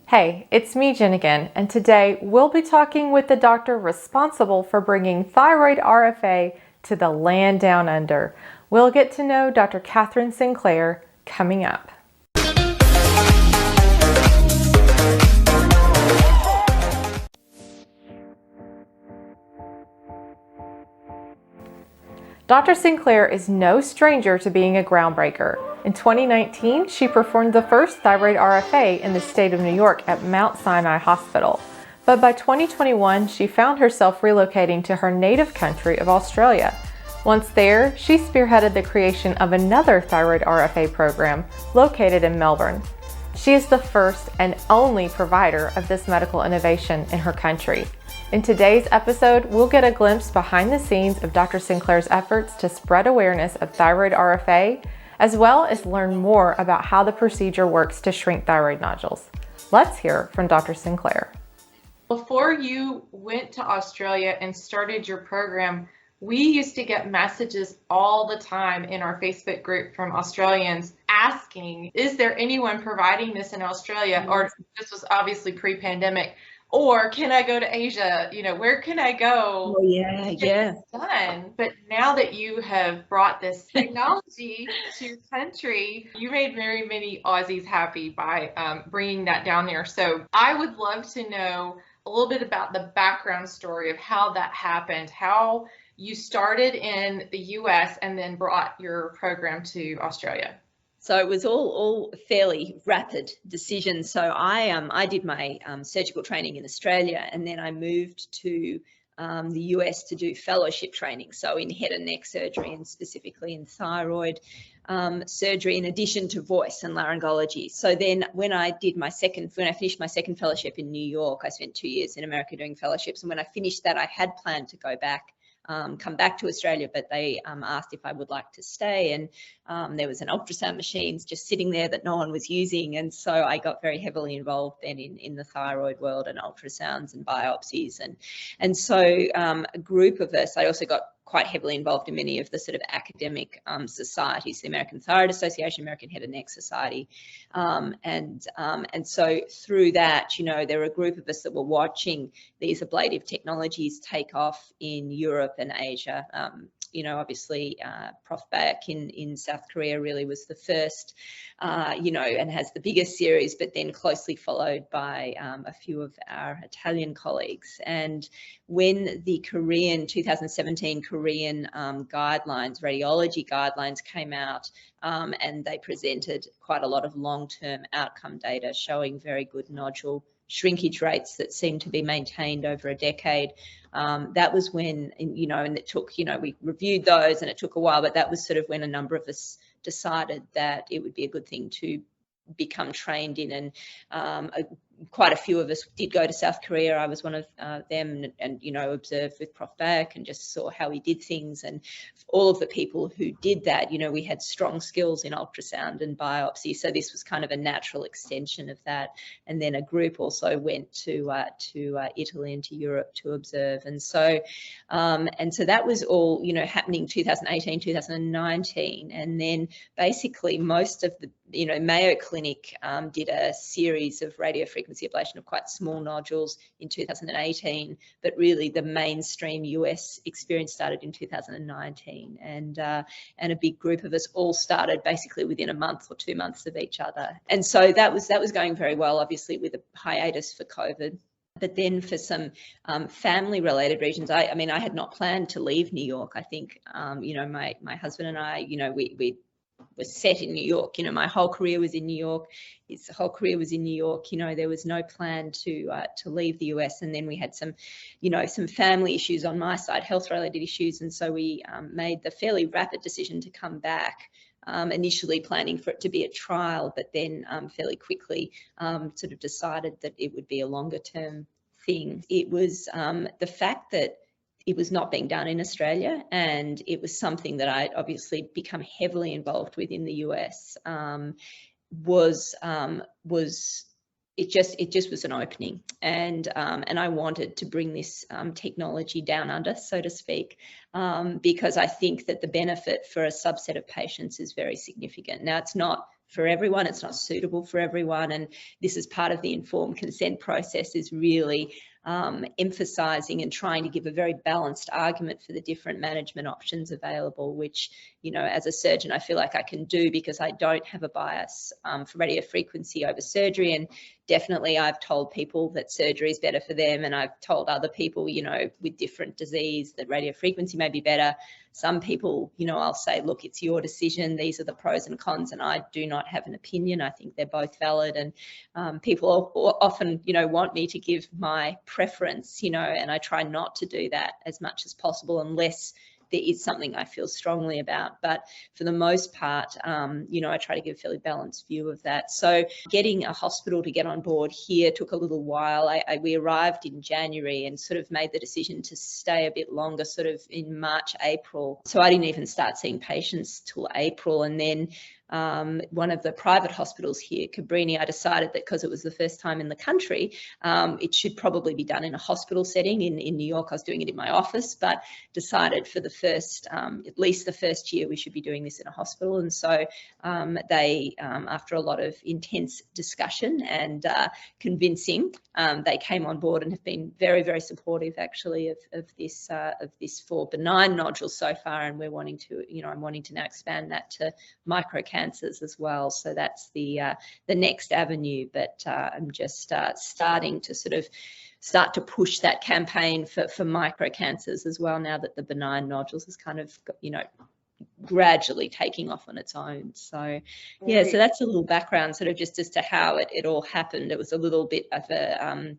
Hey, it's me, Jen again, and today we'll be talking with the doctor responsible for bringing thyroid RFA to the land down under. We'll get to know Dr. Catherine Sinclair coming up. Dr. Sinclair is no stranger to being a groundbreaker. In 2019, she performed the first thyroid RFA in the state of New York at Mount Sinai Hospital. But by 2021, she found herself relocating to her native country of Australia. Once there, she spearheaded the creation of another thyroid RFA program located in Melbourne. She is the first and only provider of this medical innovation in her country. In today's episode, we'll get a glimpse behind the scenes of Dr. Sinclair's efforts to spread awareness of thyroid RFA, as well as learn more about how the procedure works to shrink thyroid nodules. Let's hear from Dr. Sinclair. Before you went to Australia and started your program, we used to get messages all the time in our Facebook group from Australians asking, is there anyone providing this in Australia? Or this was obviously pre-pandemic. Or can I go to Asia? Where can I go? Oh, yeah. Done. But now that you have brought this technology to your country, you made very many Aussies happy by bringing that down there. So I would love to know a little bit about the background story of how that happened, how you started in the US and then brought your program to Australia. So it was all fairly rapid decisions. So I did my surgical training in Australia, and then I moved to the US to do fellowship training. So in head and neck surgery, and specifically in thyroid surgery, in addition to voice and laryngology. So then when I finished my second fellowship in New York, I spent 2 years in America doing fellowships. And when I finished that, I had planned to go back. Come back to Australia, but they asked if I would like to stay, and there was an ultrasound machine just sitting there that no one was using, and so I got very heavily involved then in the thyroid world and ultrasounds and biopsies, and so a group of us. I also got quite heavily involved in many of the sort of academic societies, the American Thyroid Association, American Head and Neck Society, and so through that, there were a group of us that were watching these ablative technologies take off in Europe and Asia. Obviously, Prof. Baek in South Korea really was the first, and has the biggest series, but then closely followed by a few of our Italian colleagues. And when the 2017 Korean guidelines, radiology guidelines came out, and they presented quite a lot of long-term outcome data showing very good nodule shrinkage rates that seemed to be maintained over a decade. That was when, and it took, we reviewed those and it took a while, but that was sort of when a number of us decided that it would be a good thing to become trained in. And quite a few of us did go to South Korea. I was one of them, and observed with Prof. Baek and just saw how he did things. And all of the people who did that, we had strong skills in ultrasound and biopsy. So this was kind of a natural extension of that. And then a group also went to Italy and to Europe to observe. And so that was all, happening 2018, 2019. And then basically most of the, Mayo Clinic did a series of radiofrequency ablation of quite small nodules in 2018, but really the mainstream US experience started in 2019, and a big group of us all started basically within a month or 2 months of each other. And so that was going very well, obviously with a hiatus for COVID. But then for some family-related reasons, I had not planned to leave New York. I think, my husband and I, we was set in New York. My whole career was in New York. His whole career was in New York. There was no plan to leave the US. And then we had some, some family issues on my side, health-related issues. And so we made the fairly rapid decision to come back. Initially planning for it to be a trial, but then fairly quickly sort of decided that it would be a longer-term thing. It was the fact that it was not being done in Australia, and it was something that I'd obviously become heavily involved with in the US. It just was an opening, and I wanted to bring this technology down under, so to speak, because I think that the benefit for a subset of patients is very significant. Now, it's not for everyone. It's not suitable for everyone. And this is part of the informed consent process, is really emphasising and trying to give a very balanced argument for the different management options available, which, you know, as a surgeon, I feel like I can do because I don't have a bias for radiofrequency over surgery. And definitely I've told people that surgery is better for them, and I've told other people, you know, with different disease that radiofrequency may be better. Some people, you know, I'll say, look, it's your decision. These are the pros and cons, and I do not have an opinion. I think they're both valid. And people often, you know, want me to give my preference, you know, and I try not to do that as much as possible unless there is something I feel strongly about. But for the most part, you know, I try to give a fairly balanced view of that. So getting a hospital to get on board here took a little while. We arrived in January and sort of made the decision to stay a bit longer, sort of in March, April. So I didn't even start seeing patients till April. And then one of the private hospitals here, Cabrini, I decided that because it was the first time in the country, it should probably be done in a hospital setting. In New York, I was doing it in my office, but decided for the first, at least the first year, we should be doing this in a hospital. And so they, after a lot of intense discussion and convincing, they came on board and have been very, very supportive, actually, of this for benign nodules so far. And we're wanting to, you know, I'm wanting to now expand that to microcancers as well. So that's the next avenue. But I'm just starting to start to push that campaign for microcancers as well, now that the benign nodules is kind of, you know, gradually taking off on its own. So yeah, so that's a little background sort of just as to how it all happened. It was a little bit of a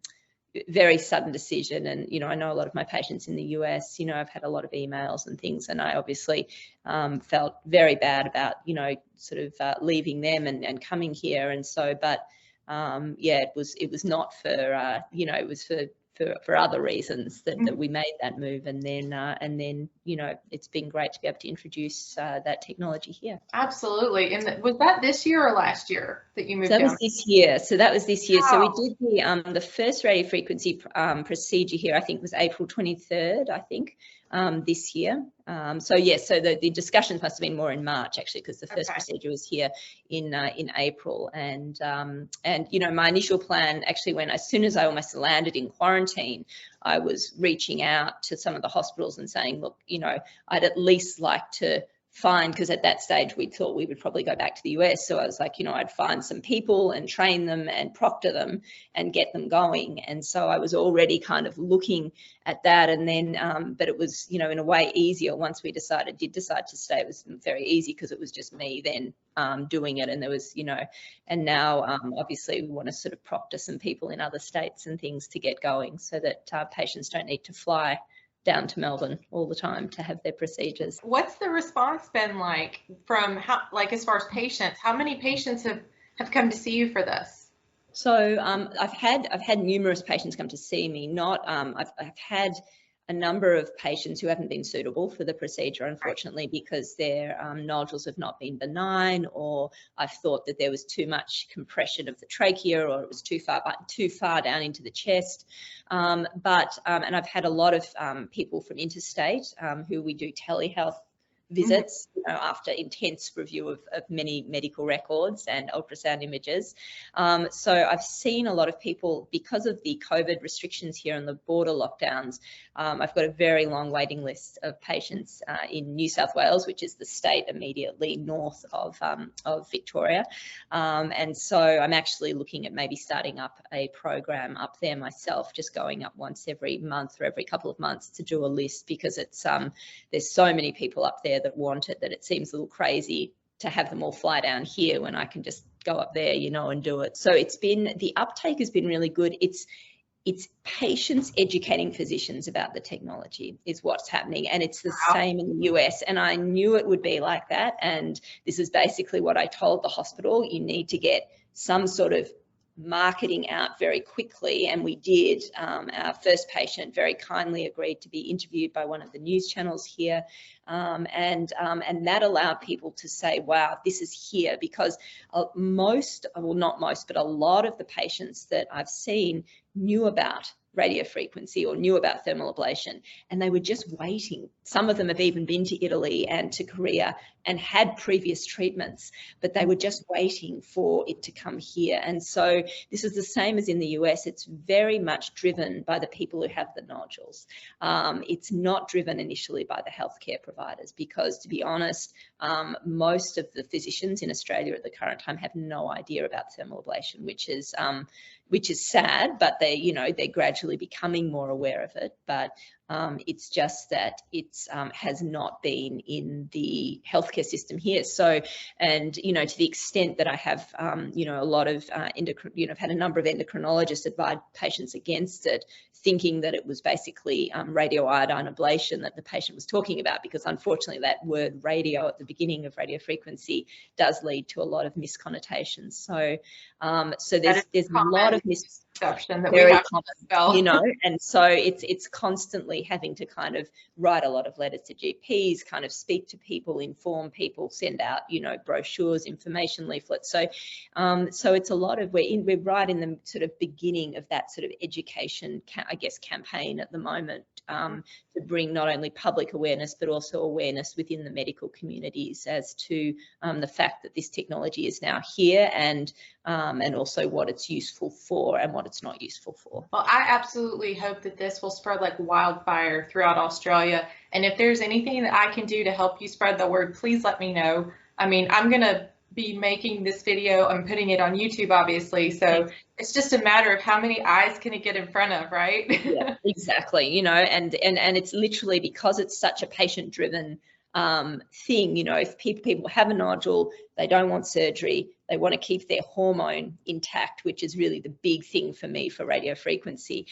very sudden decision. And, you know, I know a lot of my patients in the US, you know, I've had a lot of emails and things, and I obviously felt very bad about, you know, sort of leaving them and coming here. And so, but yeah, it was not for, you know, it was for other reasons that we made that move. And then, you know, it's been great to be able to introduce that technology here. Absolutely. And was that this year or last year that you moved So that down? was this year. So that was this year. Wow. So we did the first radiofrequency procedure here, I think was April 23rd, I think, this year. So yes, so the discussions must have been more in March, actually, because the first procedure was here in April. And you know, my initial plan actually, as soon as I almost landed in quarantine, I was reaching out to some of the hospitals and saying, look, you know, I'd at least like to find, because at that stage we thought we would probably go back to the US. So I was like, you know, I'd find some people and train them and proctor them and get them going. And so I was already kind of looking at that. And then, but it was, you know, in a way easier once we did decide to stay. It was very easy because it was just me then doing it. And there was, you know, and now obviously we want to sort of proctor some people in other states and things to get going so that patients don't need to fly down to Melbourne all the time to have their procedures. What's the response been like from as far as patients? How many patients have come to see you for this? So I've had numerous patients come to see me. I've had a number of patients who haven't been suitable for the procedure, unfortunately, because their nodules have not been benign, or I've thought that there was too much compression of the trachea, or it was too far down into the chest. And I've had a lot of people from interstate who we do telehealth visits, you know, after intense review of many medical records and ultrasound images. So I've seen a lot of people, because of the COVID restrictions here and the border lockdowns. I've got a very long waiting list of patients in New South Wales, which is the state immediately north of Victoria. And so I'm actually looking at maybe starting up a program up there myself, just going up once every month or every couple of months to do a list, because it's there's so many people up there that want it that it seems a little crazy to have them all fly down here when I can just go up there, you know, and do it. So the uptake has been really good. It's patients educating physicians about the technology is what's happening, and it's the same in the US. And I knew it would be like that, and this is basically what I told the hospital. You need to get some sort of marketing out very quickly, and we did. Our first patient very kindly agreed to be interviewed by one of the news channels here, and that allowed people to say, wow, this is here, because not most, but a lot of the patients that I've seen knew about radiofrequency or knew about thermal ablation, and they were just waiting. Some of them have even been to Italy and to Korea and had previous treatments, but they were just waiting for it to come here. And so this is the same as in the US. It's very much driven by the people who have the nodules. It's not driven initially by the healthcare providers, because, to be honest, most of the physicians in Australia at the current time have no idea about thermal ablation, which is sad, but they're gradually becoming more aware of it. But it's just that it's has not been in the healthcare system here. So, and to the extent that I have a lot of I've had a number of endocrinologists advise patients against it, thinking that it was basically radioiodine ablation that the patient was talking about, because unfortunately that word radio at the beginning of radiofrequency does lead to a lot of misconnotations. So there's a lot of misconception that we have to spell. And so it's constantly having to kind of write a lot of letters to GPs, kind of speak to people, inform people, send out brochures, information leaflets. So it's a lot of, we're right in the sort of beginning of that sort of education, I guess, campaign at the moment, to bring not only public awareness but also awareness within the medical communities as to the fact that this technology is now here, and also what it's useful for and what it's not useful for. Well, I absolutely hope that this will spread like wildfire throughout Australia. And if there's anything that I can do to help you spread the word, please let me know. I mean, I'm going to be making this video and putting it on YouTube, obviously. So it's just a matter of how many eyes can it get in front of, right? Yeah, exactly. And it's literally because it's such a patient-driven thing. If people have a nodule, they don't want surgery, they want to keep their hormone intact, which is really the big thing for me for radiofrequency,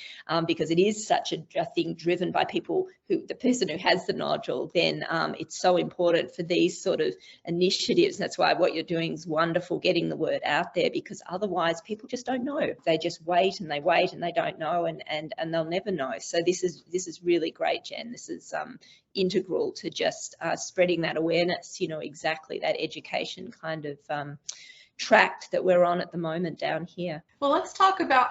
because it is such a thing driven by the person who has the nodule. Then it's so important for these sort of initiatives. That's why what you're doing is wonderful, getting the word out there, because otherwise people just don't know. They just wait and they don't know, and they'll never know. So this is really great, Jen. This is integral to just spreading that awareness, exactly that education kind of tract that we're on at the moment down here. Well, let's talk about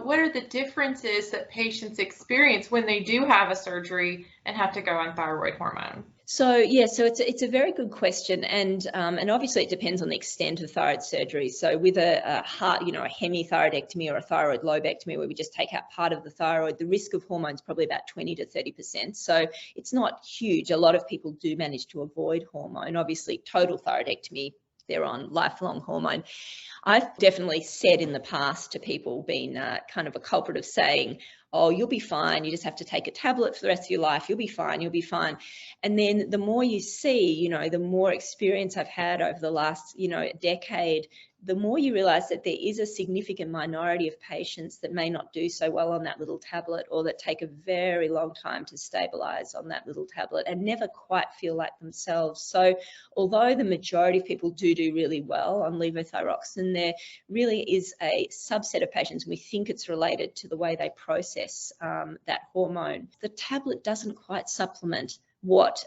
what are the differences that patients experience when they do have a surgery and have to go on thyroid hormone. So it's a very good question, and obviously it depends on the extent of thyroid surgery. So with a hemithyroidectomy or a thyroid lobectomy, where we just take out part of the thyroid, the risk of hormone is probably about 20 to 30%. So it's not huge. A lot of people do manage to avoid hormone. Obviously, total thyroidectomy, they're on lifelong hormone. I've definitely said in the past to people, been kind of a culprit of saying, oh, you'll be fine, you just have to take a tablet for the rest of your life, you'll be fine. And then the more you see, the more experience I've had over the last, decade, the more you realize that there is a significant minority of patients that may not do so well on that little tablet, or that take a very long time to stabilize on that little tablet and never quite feel like themselves. So although the majority of people do really well on levothyroxine, there really is a subset of patients, and we think it's related to the way they process that hormone. The tablet doesn't quite supplement what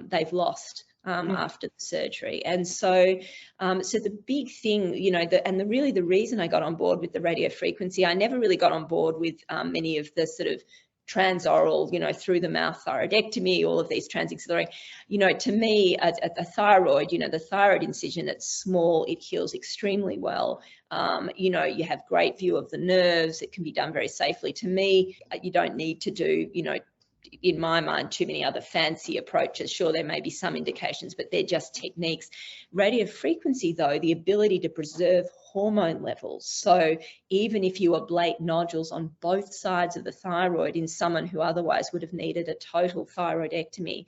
they've lost after the surgery. And so the big thing, the reason I got on board with the radiofrequency, I never really got on board with many of the sort of transoral, through the mouth thyroidectomy, all of these transaxillary. To me, a thyroid, the thyroid incision, it's small, it heals extremely well. You have great view of the nerves, it can be done very safely. To me, you don't need to do, in my mind, too many other fancy approaches. Sure, there may be some indications, but they're just techniques. Radiofrequency, though, the ability to preserve hormone levels. So even if you ablate nodules on both sides of the thyroid in someone who otherwise would have needed a total thyroidectomy,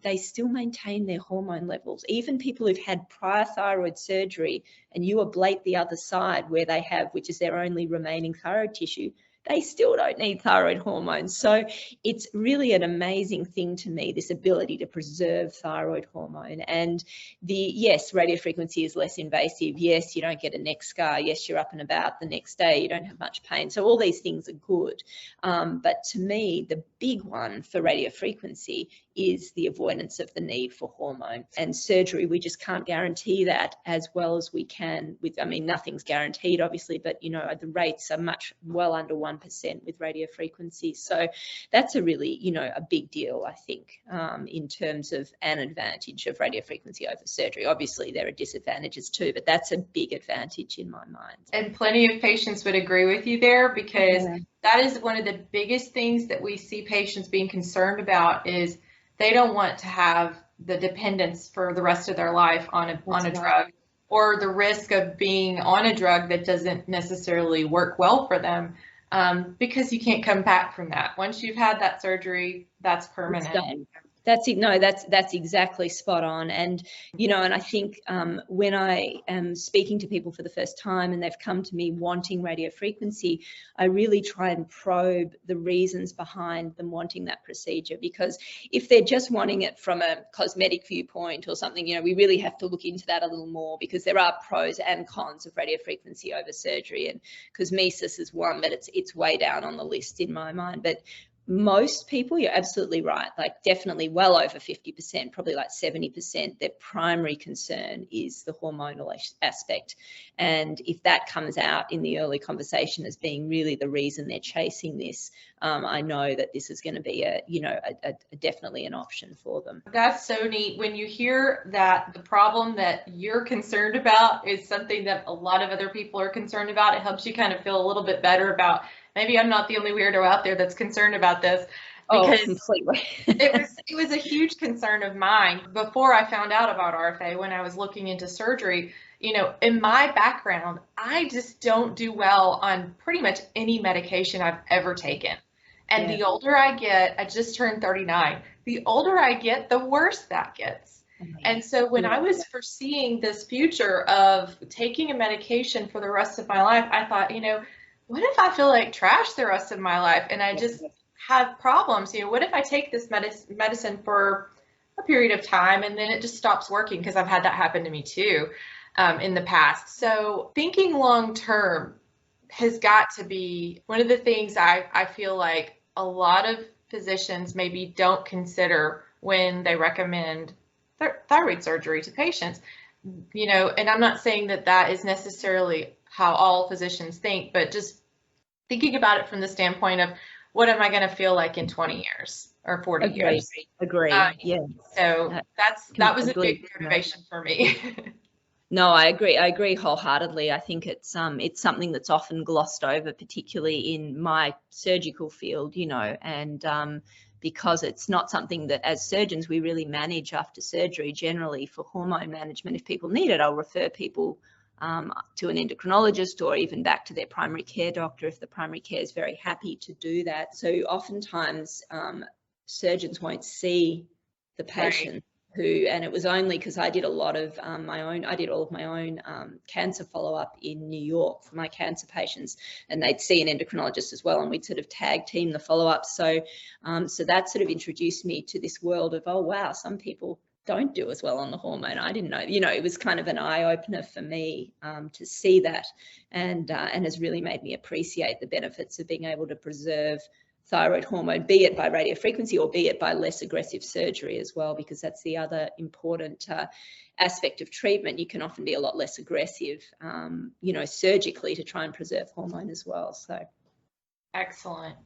they still maintain their hormone levels. Even people who've had prior thyroid surgery and you ablate the other side where they have, which is their only remaining thyroid tissue, they still don't need thyroid hormones. So it's really an amazing thing to me, this ability to preserve thyroid hormone. And yes, radiofrequency is less invasive. Yes, you don't get a neck scar. Yes, you're up and about the next day. You don't have much pain. So all these things are good. But to me, the big one for radiofrequency is the avoidance of the need for hormone. And surgery, we just can't guarantee that as well as we can with, I mean, nothing's guaranteed obviously, but you know, the rates are much well under 1% with radiofrequency. So that's a really, you know, a big deal, I think, in terms of an advantage of radiofrequency over surgery. Obviously there are disadvantages too, but that's a big advantage in my mind. And plenty of patients would agree with you there, because that is one of the biggest things that we see patients being concerned about, is they don't want to have the dependence for the rest of their life on a drug, or the risk of being on a drug that doesn't necessarily work well for them, because you can't come back from that. Once you've had that surgery, that's permanent. That's exactly spot on. And, you know, and I think when I am speaking to people for the first time and they've come to me wanting radiofrequency, I really try and probe the reasons behind them wanting that procedure, because if they're just wanting it from a cosmetic viewpoint or something, you know, we really have to look into that a little more, because there are pros and cons of radiofrequency over surgery, and cosmesis is one, but it's way down on the list in my mind. But most people, you're absolutely right, like definitely well over 50%, probably like 70%, their primary concern is the hormonal aspect. And if that comes out in the early conversation as being really the reason they're chasing this, I know that this is going to be definitely an option for them. That's so neat. When you hear that the problem that you're concerned about is something that a lot of other people are concerned about, it helps you kind of feel a little bit better about, maybe I'm not the only weirdo out there that's concerned about this. Because completely. it was a huge concern of mine before I found out about RFA. When I was looking into surgery, you know, in my background, I just don't do well on pretty much any medication I've ever taken. And the older I get, I just turned 39. The older I get, the worse that gets. And so when I was foreseeing this future of taking a medication for the rest of my life, I thought, you know, what if I feel like trash the rest of my life and I just have problems? You know, what if I take this medicine for a period of time and then it just stops working? Because I've had that happen to me too in the past. So thinking long term has got to be one of the things I feel like a lot of physicians maybe don't consider when they recommend thyroid surgery to patients. You know, and I'm not saying that that is necessarily how all physicians think, but just thinking about it from the standpoint of, what am I going to feel like in 20 years or 40 years? Agree. Yeah. So that was a big motivation for me. No, I agree wholeheartedly. I think it's something that's often glossed over, particularly in my surgical field, you know, and because it's not something that as surgeons we really manage after surgery. Generally for hormone management, if people need it, I'll refer people to an endocrinologist or even back to their primary care doctor if the primary care is very happy to do that. So oftentimes surgeons won't see the patient and it was only because I did a lot of I did all of my own cancer follow-up in New York for my cancer patients, and they'd see an endocrinologist as well, and we'd sort of tag team the follow-up. So that sort of introduced me to this world of, oh wow, some people don't do as well on the hormone. I didn't know, you know, it was kind of an eye-opener for me to see that, and has really made me appreciate the benefits of being able to preserve thyroid hormone, be it by radiofrequency or be it by less aggressive surgery as well, because that's the other important aspect of treatment. You can often be a lot less aggressive, you know, surgically to try and preserve hormone as well. So excellent.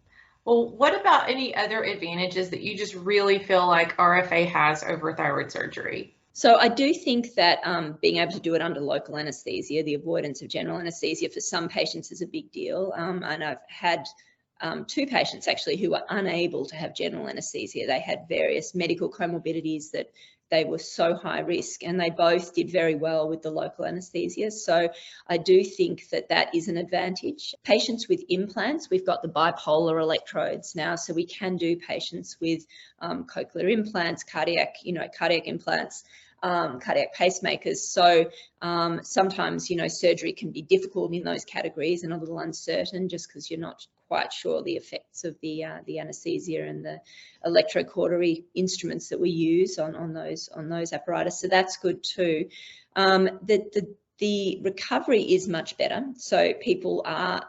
Well, what about any other advantages that you just really feel like RFA has over thyroid surgery? So I do think that being able to do it under local anesthesia, the avoidance of general anesthesia for some patients is a big deal. And I've had two patients actually who were unable to have general anesthesia. They had various medical comorbidities that they were so high risk, and they both did very well with the local anesthesia. So I do think that that is an advantage. Patients with implants, we've got the bipolar electrodes now, so we can do patients with cochlear implants, cardiac implants, cardiac pacemakers. So sometimes, you know, surgery can be difficult in those categories and a little uncertain just because you're not quite sure the effects of the anesthesia and the electrocautery instruments that we use on those apparatus. So that's good too. The recovery is much better. So people are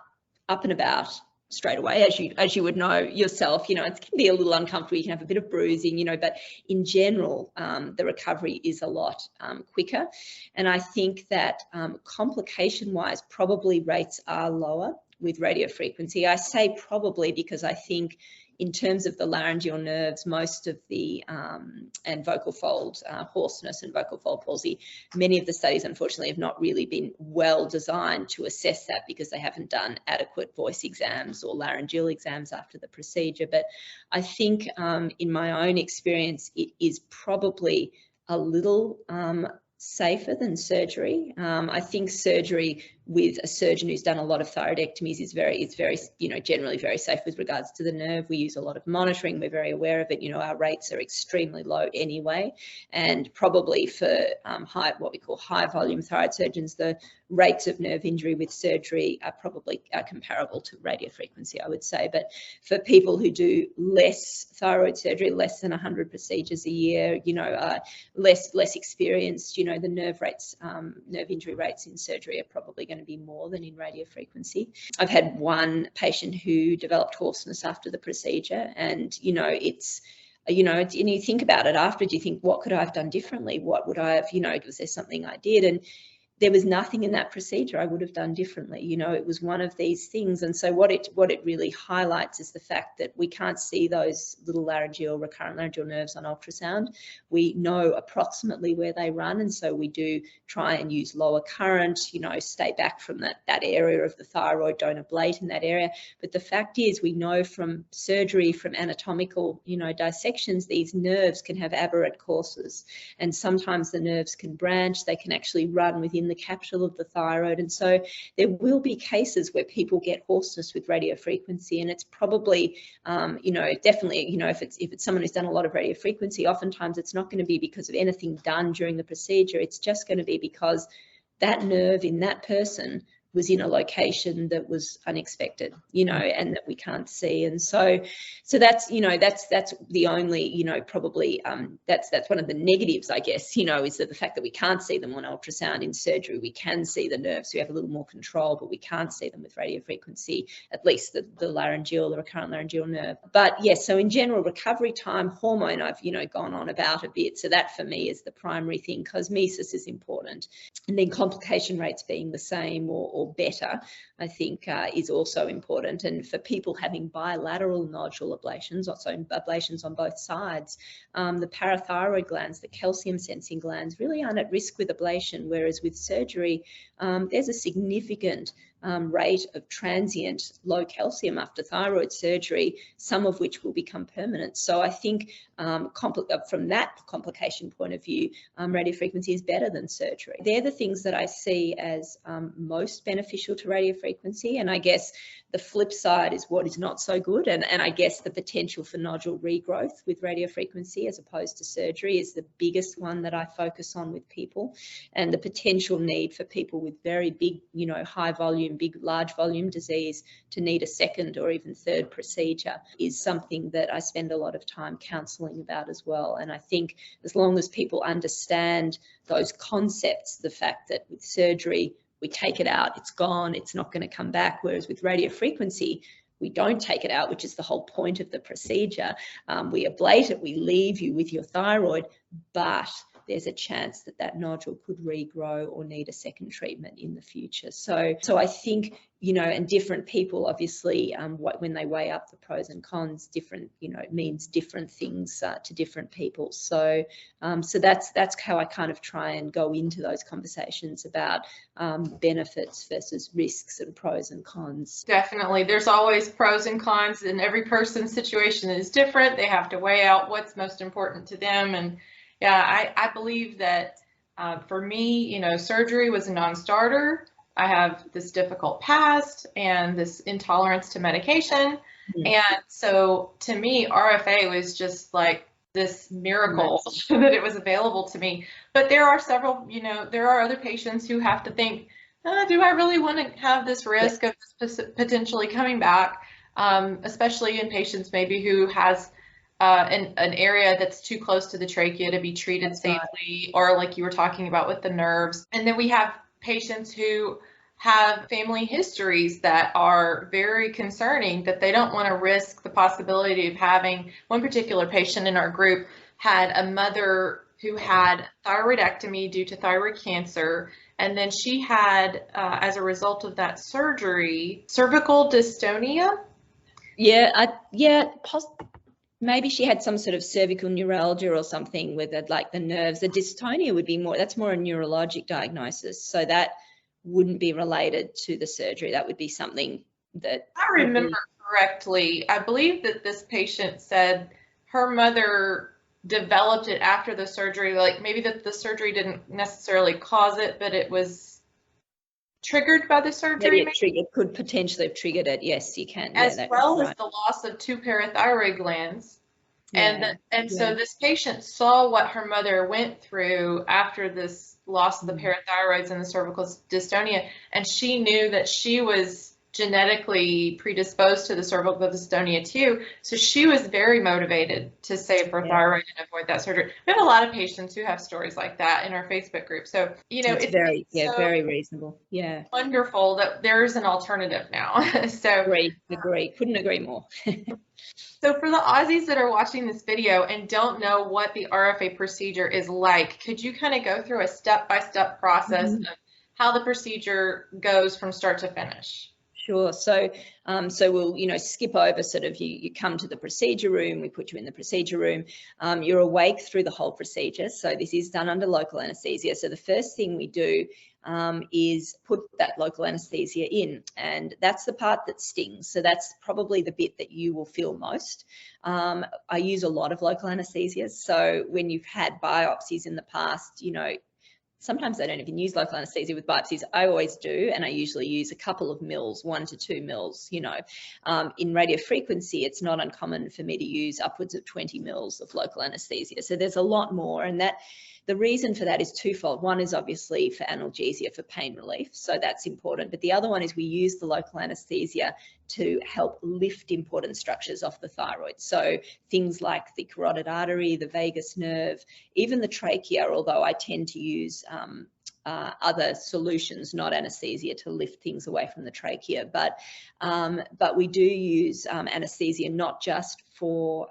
up and about straight away, as you would know yourself. It can be a little uncomfortable. You can have a bit of bruising, but in general, the recovery is a lot quicker. And I think that complication-wise, probably rates are lower with radiofrequency. I say probably because I think in terms of the laryngeal nerves, most of the, and vocal fold hoarseness and vocal fold palsy, many of the studies, unfortunately, have not really been well designed to assess that because they haven't done adequate voice exams or laryngeal exams after the procedure. But I think in my own experience, it is probably a little safer than surgery. I think surgery with a surgeon who's done a lot of thyroidectomies is very, generally very safe with regards to the nerve. We use a lot of monitoring. We're very aware of it. Our rates are extremely low anyway. And probably for what we call high volume thyroid surgeons, the rates of nerve injury with surgery are probably comparable to radiofrequency, I would say. But for people who do less thyroid surgery, less than 100 procedures a year, less experienced, the nerve injury rates in surgery are probably going to be more than in radiofrequency. I've had one patient who developed hoarseness after the procedure, and and you think about it afterwards, you think, what could I have done differently? What would I have, was there something I did? And there was nothing in that procedure I would have done differently. It was one of these things. And so what it really highlights is the fact that we can't see those little recurrent laryngeal nerves on ultrasound. We know approximately where they run, and so we do try and use lower current, stay back from that area of the thyroid, don't ablate in that area. But the fact is, we know from surgery, from anatomical, dissections, these nerves can have aberrant courses, and sometimes the nerves can branch. They can actually run within the capsule of the thyroid, and so there will be cases where people get hoarseness with radiofrequency, and it's probably definitely, if it's someone who's done a lot of radiofrequency, oftentimes it's not going to be because of anything done during the procedure. It's just going to be because that nerve in that person was in a location that was unexpected, and that we can't see. And so that's, that's the only, probably that's one of the negatives, I guess, is that the fact that we can't see them on ultrasound. In surgery, we can see the nerves, we have a little more control, but we can't see them with radiofrequency, at least the recurrent laryngeal nerve. But yes, so in general, recovery time, hormone, I've, gone on about a bit. So that for me is the primary thing. Cosmesis is important. And then complication rates being the same or better, I think is also important. And for people having bilateral nodule ablations, also ablations on both sides, the parathyroid glands, the calcium sensing glands, really aren't at risk with ablation, whereas with surgery, there's a significant rate of transient low calcium after thyroid surgery, some of which will become permanent. So I think from that complication point of view, radiofrequency is better than surgery. They're the things that I see as most beneficial to radiofrequency. And I guess the flip side is what is not so good. And I guess the potential for nodule regrowth with radiofrequency as opposed to surgery is the biggest one that I focus on with people. And the potential need for people with very big, high volume, large volume disease to need a second or even third procedure is something that I spend a lot of time counselling about as well. And I think as long as people understand those concepts, the fact that with surgery, we take it out, it's gone, it's not going to come back. Whereas with radiofrequency, we don't take it out, which is the whole point of the procedure. We ablate it, we leave you with your thyroid, but there's a chance that nodule could regrow or need a second treatment in the future. So I think, and different people, obviously, when they weigh up the pros and cons, different, means different things to different people. So that's how I kind of try and go into those conversations about benefits versus risks and pros and cons. Definitely. There's always pros and cons, and every person's situation is different. They have to weigh out what's most important to them. And yeah, I believe that for me, surgery was a non-starter. I have this difficult past and this intolerance to medication. Mm-hmm. And so to me, RFA was just like this miracle that it was available to me. But there are several, there are other patients who have to think, do I really want to have this risk of potentially coming back, especially in patients maybe who has an area that's too close to the trachea to be treated safely, or like you were talking about with the nerves. And then we have patients who have family histories that are very concerning, that they don't want to risk the possibility of having. One particular patient in our group had a mother who had thyroidectomy due to thyroid cancer, and then she had, as a result of that surgery, cervical dystonia. Maybe she had some sort of cervical neuralgia or something with it, like the nerves. The dystonia would be that's more a neurologic diagnosis. So that wouldn't be related to the surgery. That would be something that I remember correctly. I believe that this patient said her mother developed it after the surgery, like maybe that the surgery didn't necessarily cause it, but it was triggered by the surgery. Maybe it could potentially have triggered it. Yes, you can. As well as the loss of 2 parathyroid glands. Yeah. So this patient saw what her mother went through after this loss of the parathyroids and the cervical dystonia, and she knew that she was genetically predisposed to the cervical dystonia too. So she was very motivated to save her thyroid and avoid that surgery. We have a lot of patients who have stories like that in our Facebook group. So, it's very, very reasonable. Yeah. Wonderful that there's an alternative now. So agree. Couldn't agree more. So for the Aussies that are watching this video and don't know what the RFA procedure is like, could you kind of go through a step-by-step process of how the procedure goes from start to finish? Sure. So we'll, skip over sort of you come to the procedure room, we put you in the procedure room, you're awake through the whole procedure. So this is done under local anesthesia. So the first thing we do is put that local anesthesia in, and that's the part that stings. So that's probably the bit that you will feel most. I use a lot of local anesthesia. So when you've had biopsies in the past, sometimes I don't even use local anesthesia with biopsies. I always do, and I usually use a couple of mils, 1 to 2 mils. In radiofrequency, it's not uncommon for me to use upwards of 20 mils of local anesthesia. So there's a lot more, and the reason for that is twofold. One is obviously for analgesia, for pain relief, so that's important. But the other one is we use the local anesthesia to help lift important structures off the thyroid. So things like the carotid artery, the vagus nerve, even the trachea, although I tend to use other solutions, not anesthesia, to lift things away from the trachea. But we do use anesthesia not just for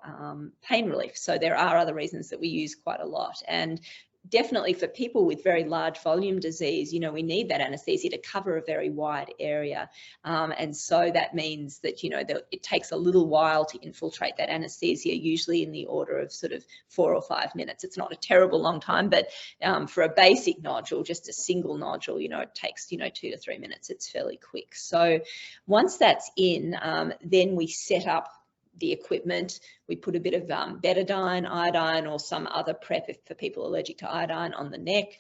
pain relief. So there are other reasons that we use quite a lot. And definitely for people with very large volume disease, we need that anesthesia to cover a very wide area. And so that means that, that it takes a little while to infiltrate that anesthesia, usually in the order of sort of 4 or 5 minutes. It's not a terrible long time, but for a basic nodule, just a single nodule, it takes, 2 to 3 minutes. It's fairly quick. So once that's in, then we set up the equipment. We put a bit of betadine, iodine, or some other prep for people allergic to iodine on the neck,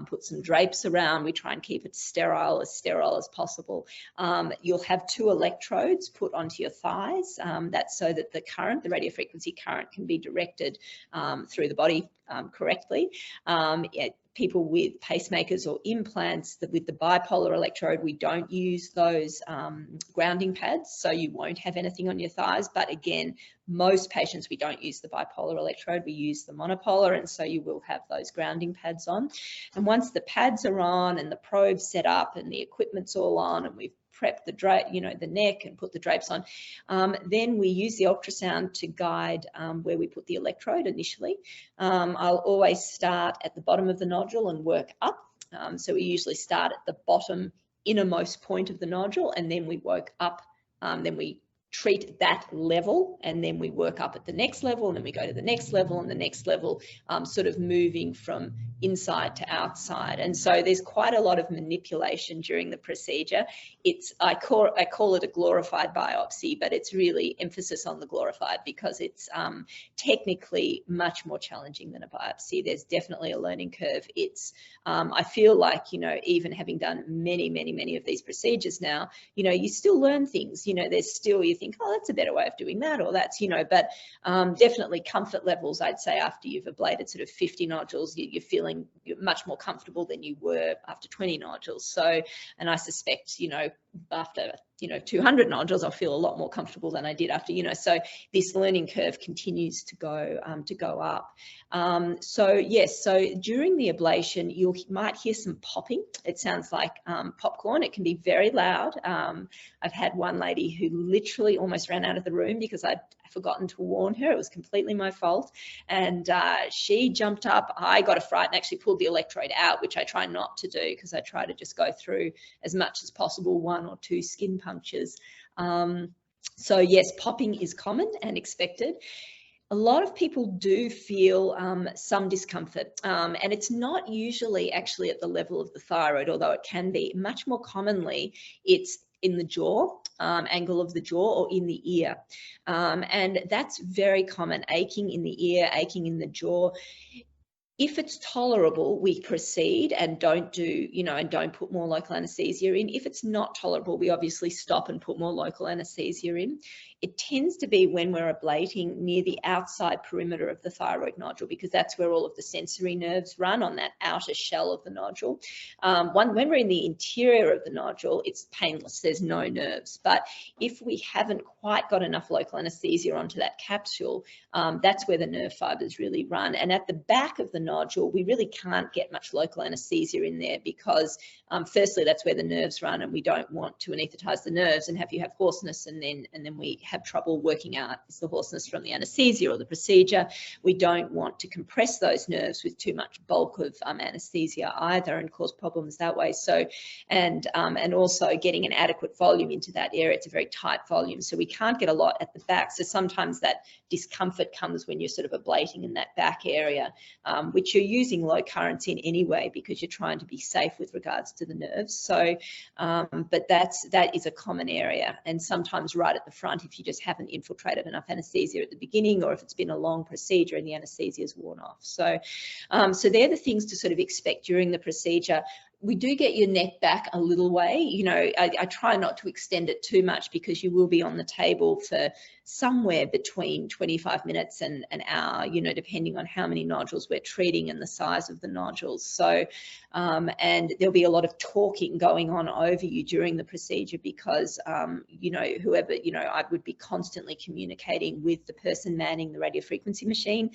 put some drapes around. We try and keep it sterile as possible. You'll have 2 electrodes put onto your thighs. That's so that the radiofrequency current can be directed through the body correctly. People with pacemakers or implants, with the bipolar electrode, we don't use those grounding pads, so you won't have anything on your thighs. But again, most patients, we don't use the bipolar electrode, we use the monopolar, and so you will have those grounding pads on. And once the pads are on and the probe's set up and the equipment's all on and we've prep the neck and put the drapes on, then we use the ultrasound to guide where we put the electrode initially. I'll always start at the bottom of the nodule and work up. So we usually start at the bottom innermost point of the nodule, and then we work up, then we treat that level, and then we work up at the next level, and then we go to the next level and the next level, sort of moving from inside to outside. And so there's quite a lot of manipulation during the procedure. I call it a glorified biopsy, but it's really emphasis on the glorified because it's technically much more challenging than a biopsy. There's definitely a learning curve. I feel like, even having done many of these procedures now, you still learn things. There's still, you think, oh, that's a better way of doing that, or that's, but definitely comfort levels, I'd say, after you've ablated sort of 50 nodules, you're feeling much more comfortable than you were after 20 nodules. So, and I suspect, after 200 nodules, I'll feel a lot more comfortable than I did after, so this learning curve continues to go up. So yes, so during the ablation, you might hear some popping. It sounds like popcorn. It can be very loud. I've had one lady who literally almost ran out of the room because I'd forgotten to warn her. It was completely my fault. And she jumped up. I got a fright and actually pulled the electrode out, which I try not to do because I try to just go through as much as possible, 1 or 2 skin punctures. So yes, popping is common and expected. A lot of people do feel some discomfort, and it's not usually actually at the level of the thyroid, although it can be. Much more commonly, it's in the jaw, angle of the jaw, or in the ear. And that's very common, aching in the ear, aching in the jaw. If it's tolerable, we proceed and don't do, and don't put more local anesthesia in. If it's not tolerable, we obviously stop and put more local anesthesia in. It tends to be when we're ablating near the outside perimeter of the thyroid nodule, because that's where all of the sensory nerves run, on that outer shell of the nodule. When we're in the interior of the nodule, it's painless, there's no nerves. But if we haven't quite got enough local anesthesia onto that capsule, that's where the nerve fibers really run. And at the back of the nodule, we really can't get much local anesthesia in there because firstly, that's where the nerves run, and we don't want to anesthetize the nerves and have you have hoarseness, and then we have trouble working out is the hoarseness from the anesthesia or the procedure. We don't want to compress those nerves with too much bulk of anesthesia either and cause problems that way. So, and also getting an adequate volume into that area. It's a very tight volume, so we can't get a lot at the back. So sometimes that discomfort comes when you're sort of ablating in that back area, which you're using low currents in anyway because you're trying to be safe with regards to the nerves. So, but that is a common area, and sometimes right at the front if you just haven't infiltrated enough anesthesia at the beginning, or if it's been a long procedure and the anesthesia is worn off. So, so they're the things to sort of expect during the procedure. We do get your neck back a little way. I try not to extend it too much because you will be on the table for somewhere between 25 minutes and an hour, depending on how many nodules we're treating and the size of the nodules. So, and there'll be a lot of talking going on over you during the procedure because, whoever, I would be constantly communicating with the person manning the radiofrequency machine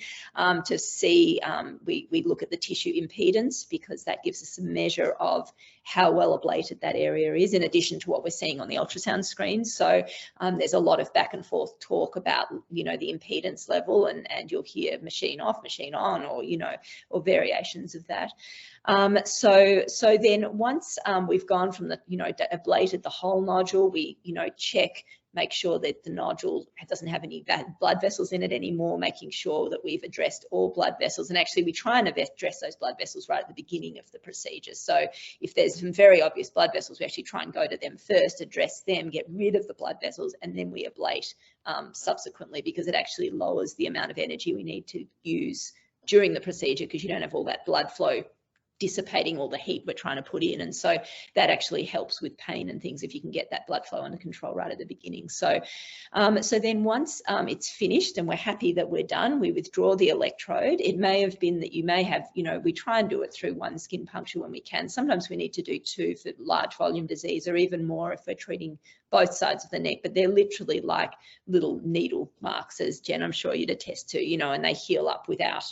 to see, we look at the tissue impedance because that gives us a measure of how well ablated that area is, in addition to what we're seeing on the ultrasound screen. So there's a lot of back and forth talk about, the impedance level, and you'll hear machine off, machine on, or, or variations of that. So then once we've gone from the, ablated the whole nodule, we, check, make sure that the nodule doesn't have any blood vessels in it anymore, making sure that we've addressed all blood vessels. And actually we try and address those blood vessels right at the beginning of the procedure. So if there's some very obvious blood vessels, we actually try and go to them first, address them, get rid of the blood vessels, and then we ablate subsequently, because it actually lowers the amount of energy we need to use during the procedure, because you don't have all that blood flow dissipating all the heat we're trying to put in. And so that actually helps with pain and things if you can get that blood flow under control right at the beginning. So, so then once it's finished and we're happy that we're done, we withdraw the electrode. It may have been that you may have, we try and do it through 1 skin puncture when we can. Sometimes we need to do 2 for large volume disease, or even more if we're treating both sides of the neck, but they're literally like little needle marks, as Jen, I'm sure you'd attest to, and they heal up without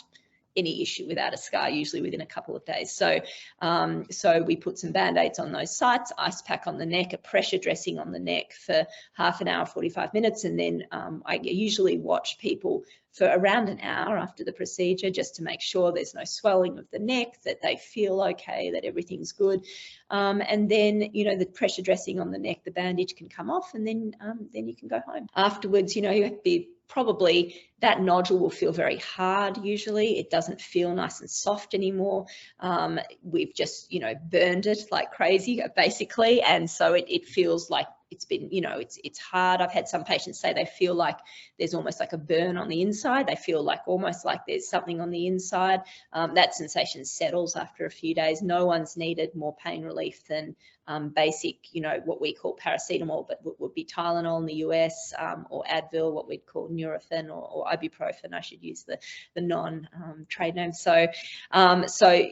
any issue, without a scar, usually within a couple of days. So, so we put some Band-Aids on those sites, ice pack on the neck, a pressure dressing on the neck for half an hour, 45 minutes. And then I usually watch people for around an hour after the procedure, just to make sure there's no swelling of the neck, that they feel okay, that everything's good. And then, the pressure dressing on the neck, the bandage can come off, and then you can go home. Afterwards, you have to be probably, that nodule will feel very hard usually. It doesn't feel nice and soft anymore. We've just, burned it like crazy, basically. And so it feels like it's been, you know, it's hard. I've had some patients say they feel like there's almost like a burn on the inside. They feel like almost like there's something on the inside. That sensation settles after a few days. No one's needed more pain relief than basic, you know, what we call paracetamol, but would be Tylenol in the US, or Advil, what we'd call Nurofen, or ibuprofen. I should use the non-trade name. So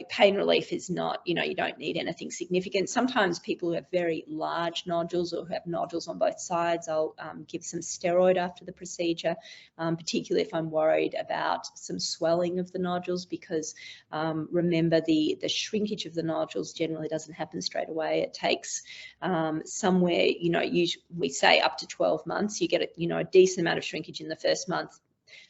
pain relief is not, you know, you don't need anything significant. Sometimes people who have very large nodules or who have nodules on both sides, I'll give some steroid after the procedure, particularly if I'm worried about some swelling of the nodules, because remember the shrinkage of the nodules generally doesn't happen straight away. It takes somewhere, you know, we say up to 12 months. You get a decent amount of shrinkage in the first month,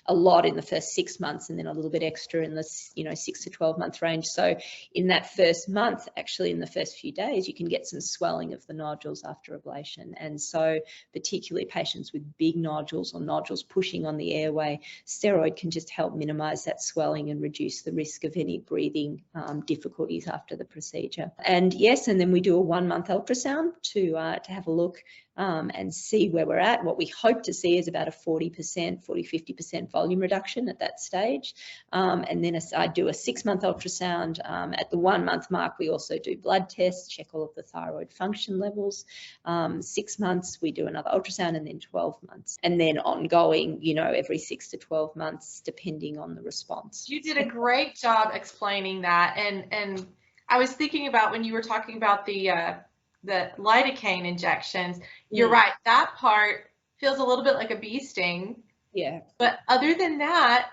a lot in the first 6 months, and then a little bit extra in the 6 to 12 month range. So in that first month, actually in the first few days, you can get some swelling of the nodules after ablation. And so particularly patients with big nodules or nodules pushing on the airway, steroid can just help minimize that swelling and reduce the risk of any breathing difficulties after the procedure. And yes, and then we do a 1 month ultrasound to have a look and see where we're at. What we hope to see is about a 40-50% volume reduction at that stage. And then I do a 6 month ultrasound. At the 1 month mark, we also do blood tests, check all of the thyroid function levels. 6 months, we do another ultrasound, and then 12 months. And then ongoing, you know, every 6 to 12 months, depending on the response. You did a great job explaining that. And I was thinking about when you were talking about the lidocaine injections, you're right, that part feels a little bit like a bee sting. Yeah. But other than that,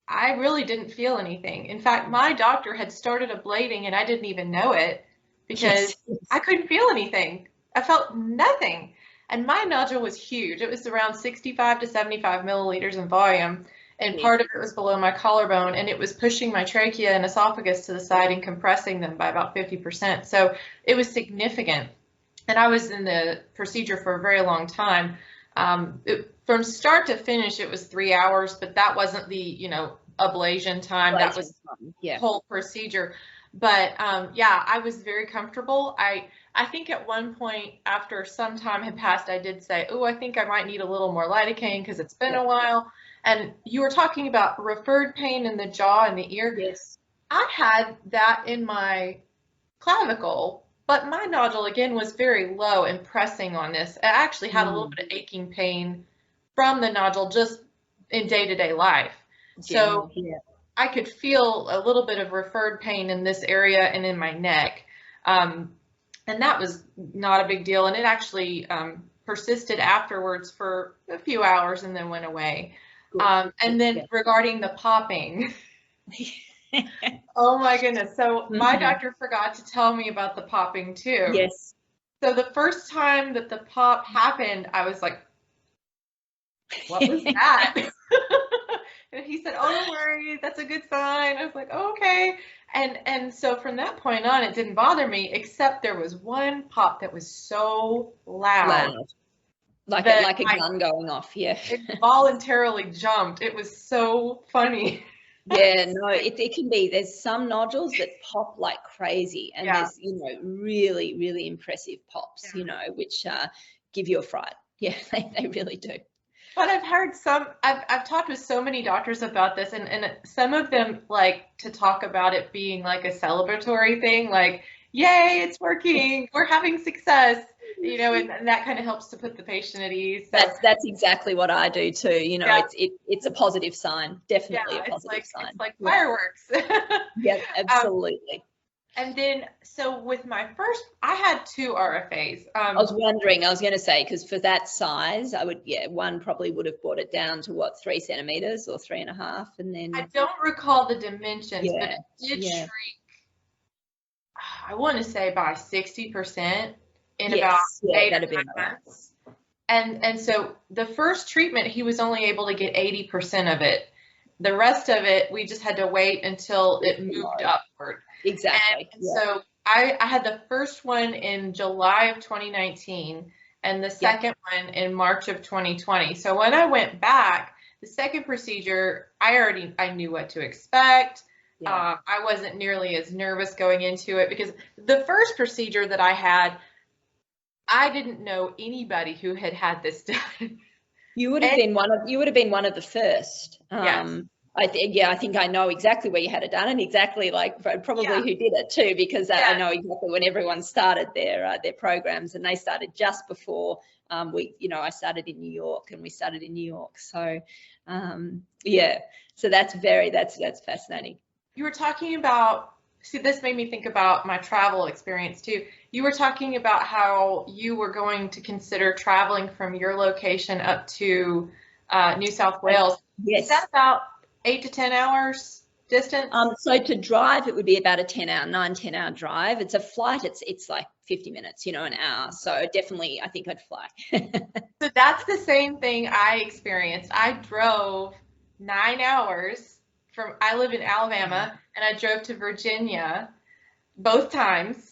I really didn't feel anything. In fact, my doctor had started ablating and I didn't even know it because I couldn't feel anything. I felt nothing. And my nodule was huge. It was around 65 to 75 milliliters in volume. And part of it was below my collarbone, and it was pushing my trachea and esophagus to the side and compressing them by about 50%. So it was significant. And I was in the procedure for a very long time. From start to finish, it was 3 hours, but that wasn't the, you know, ablation time. That was the whole procedure. But yeah, I was very comfortable. I think at one point, after some time had passed, I did say, oh, I think I might need a little more lidocaine because it's been a while. And you were talking about referred pain in the jaw and the ear. Yes. I had that in my clavicle, but my nodule, again, was very low and pressing on this. I actually had a little bit of aching pain from the nodule just in day-to-day life. So I could feel a little bit of referred pain in this area and in my neck. And that was not a big deal. And it actually persisted afterwards for a few hours and then went away. And then regarding the popping, oh my goodness. So my doctor forgot to tell me about the popping too. Yes. So the first time that the pop happened, I was like, what was that? And he said, oh, don't worry, that's a good sign. I was like, oh, okay. And so from that point on, it didn't bother me, except there was one pop that was so loud. Like a gun going off, yeah. It voluntarily jumped. It was so funny. Yeah, no, it can be. There's some nodules that pop like crazy, and there's, you know, really, really impressive pops, you know, which give you a fright. Yeah, they really do. But I've heard I've talked with so many doctors about this, and some of them like to talk about it being like a celebratory thing, like, yay, it's working, we're having success, you know, and that kind of helps to put the patient at ease. So, that's exactly what I do too. You know, it's a positive sign, definitely a positive sign. It's like fireworks. Yeah, absolutely. And then, so with my first, I had 2 RFAs. I was wondering, I was going to say, because for that size, I would, one probably would have brought it down to what, 3 centimeters or 3.5, and then. I don't recall the dimensions, but it did shrink, I want to say by 60% in about 8 or 9 months. And so the first treatment, he was only able to get 80% of it. The rest of it, we just had to wait until it moved upward. Exactly. And so I had the first one in July of 2019 and the second one in March of 2020. So when I went back, the second procedure, I knew what to expect. I wasn't nearly as nervous going into it because the first procedure that I had, I didn't know anybody who had had this done. You would have And been one of the first. yes, I think I know exactly where you had it done, and exactly like probably yeah, who did it too, because I yeah. know exactly when everyone started their programs, and they started just before I started in New York, and we started in New York. So yeah, so that's fascinating. You were talking about, see, this made me think about my travel experience too. You were talking about how you were going to consider traveling from your location up to New South Wales. Is that Yes. about 8 to 10 hours distance? So to drive, it would be about a 10-hour drive. It's a flight. It's like 50 minutes, an hour. So definitely, I think I'd fly. So that's the same thing I experienced. I drove 9 hours from, I live in Alabama, and I drove to Virginia both times.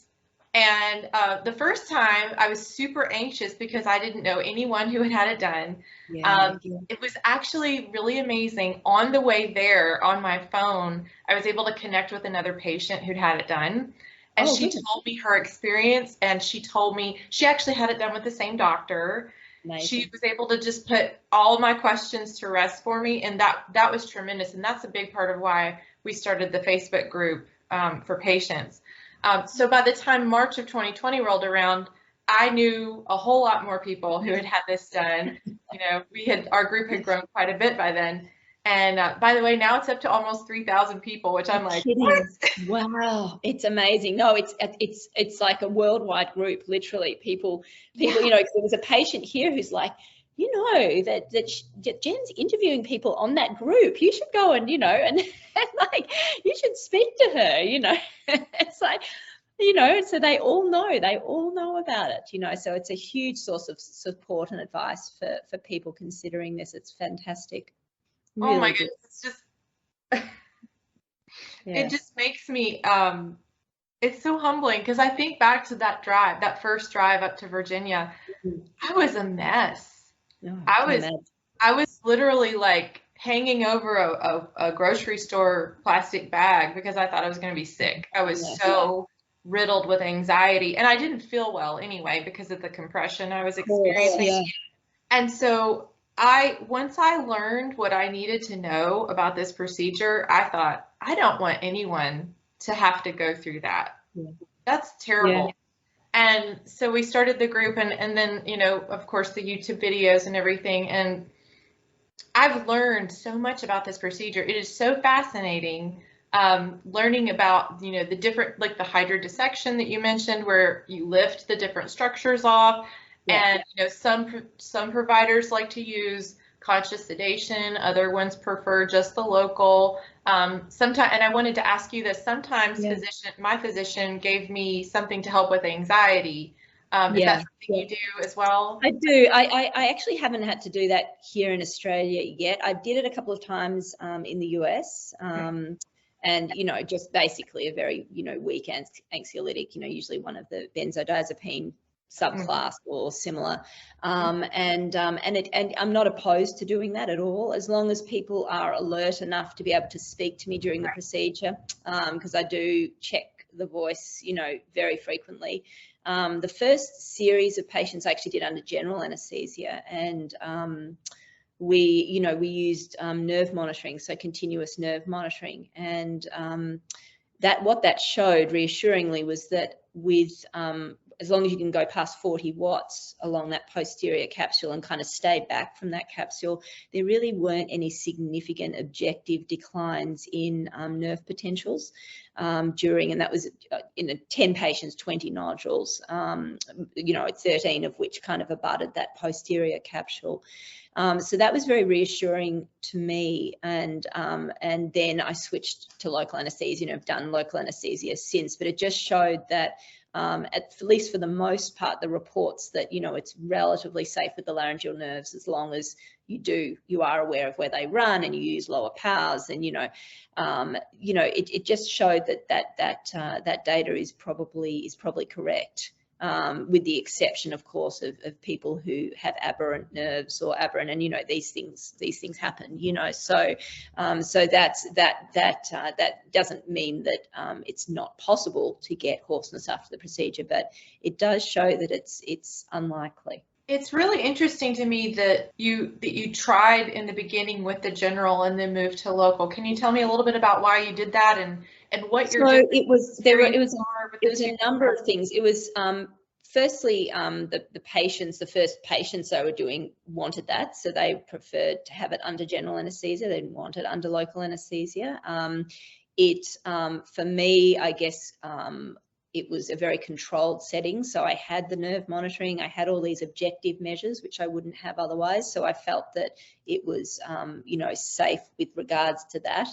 And the first time I was super anxious because I didn't know anyone who had it done. Yeah. It was actually really amazing. On the way there, on my phone, I was able to connect with another patient who'd had it done. And Oh, she good. told me her experience, and she told me she actually had it done with the same doctor. She Amazing. was able to just put all my questions to rest for me, and that was tremendous. And that's a big part of why we started the Facebook group for patients. So by the time March of 2020 rolled around, I knew a whole lot more people who had had this done. Our group had grown quite a bit by then. And by the way, now it's up to almost 3,000 people, which I'm You're like, what? kidding. Wow, it's amazing. No, it's like a worldwide group, literally. People, Yeah. there was a patient here who's like, that Jen's interviewing people on that group. You should go and and like you should speak to her. It's like, so they all know about it. So it's a huge source of support and advice for people considering this. It's fantastic, Oh my really good. goodness. It Yeah. just makes me, it's so humbling because I think back to that drive, that first drive up to Virginia. I was a mess. No, I I can was imagine. I was literally like hanging over a grocery store plastic bag because I thought I was going to be sick. I was Yeah, so riddled with anxiety, and I didn't feel well anyway because of the compression I was of course. experiencing. Yeah. And so once I learned what I needed to know about this procedure, I thought, I don't want anyone to have to go through that. Yeah. That's Yeah. terrible. And so we started the group, and then, of course, the YouTube videos and everything. And I've learned so much about this procedure. It is so fascinating, learning about, the different, like the hydrodissection that you mentioned, where you lift the different structures off. Yeah. And, some providers like to use conscious sedation. Other ones prefer just the local. Sometimes, and I wanted to ask you this, sometimes Yeah. my physician gave me something to help with anxiety. Is that Yeah. something you do as well? I do. I actually haven't had to do that here in Australia yet. I did it a couple of times in the US. And just basically a very weak anxiolytic, usually one of the benzodiazepine subclass or similar, and I'm not opposed to doing that at all, as long as people are alert enough to be able to speak to me during the procedure, because I do check the voice very frequently. The first series of patients I actually did under general anesthesia, and we used nerve monitoring, so continuous nerve monitoring, and what that showed reassuringly was that with as long as you can go past 40 watts along that posterior capsule and kind of stay back from that capsule, there really weren't any significant objective declines in nerve potentials during, and that was in 10 patients, 20 nodules, 13 of which kind of abutted that posterior capsule. So that was very reassuring to me, and then I switched to local anaesthesia, I've done local anaesthesia since, but it just showed that at least for the most part, the reports that it's relatively safe with the laryngeal nerves, as long as you are aware of where they run and you use lower powers, and it just showed that data is probably correct. with the exception, of course, of people who have aberrant nerves or aberrant, and these things happen. So that doesn't mean that it's not possible to get hoarseness after the procedure, but it does show that it's unlikely. It's really interesting to me that you tried in the beginning with the general and then moved to local. Can you tell me a little bit about why you did that and what your it was a number of things. It was firstly the first patients they were doing wanted that, so they preferred to have it under general anaesthesia. They didn't want it under local anaesthesia. For me, I guess, it was a very controlled setting. So I had the nerve monitoring, I had all these objective measures, which I wouldn't have otherwise. So I felt that it was, safe with regards to that.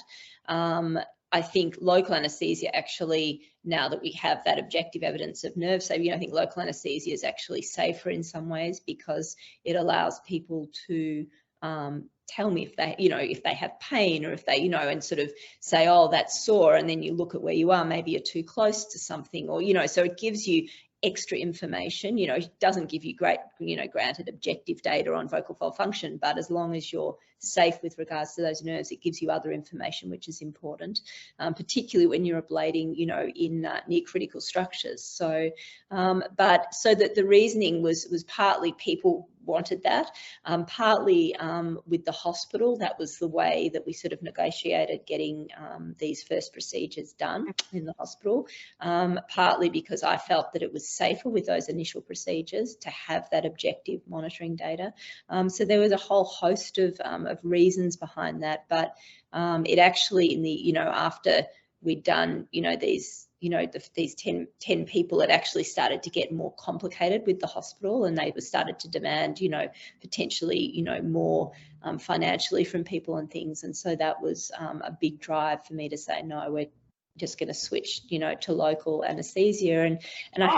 I think local anaesthesia actually, now that we have that objective evidence of nerve safety, I think local anaesthesia is actually safer in some ways because it allows people to tell me if they have pain, or if they, and sort of say, oh, that's sore, and then you look at where you are, maybe you're too close to something, or, so it gives you extra information. It doesn't give you great, granted objective data on vocal fold function, but as long as you're safe with regards to those nerves, it gives you other information, which is important, particularly when you're ablating, in near critical structures. So, so that the reasoning was partly people wanted that, partly with the hospital, that was the way that we sort of negotiated getting these first procedures done in the hospital, partly because I felt that it was safer with those initial procedures to have that objective monitoring data. So there was a whole host of reasons behind that, but it actually, in the, after we'd done, these 10 people, it actually started to get more complicated with the hospital, and they started to demand, potentially, more financially from people and things. And so that was a big drive for me to say, no, we're just going to switch, to local anaesthesia. And I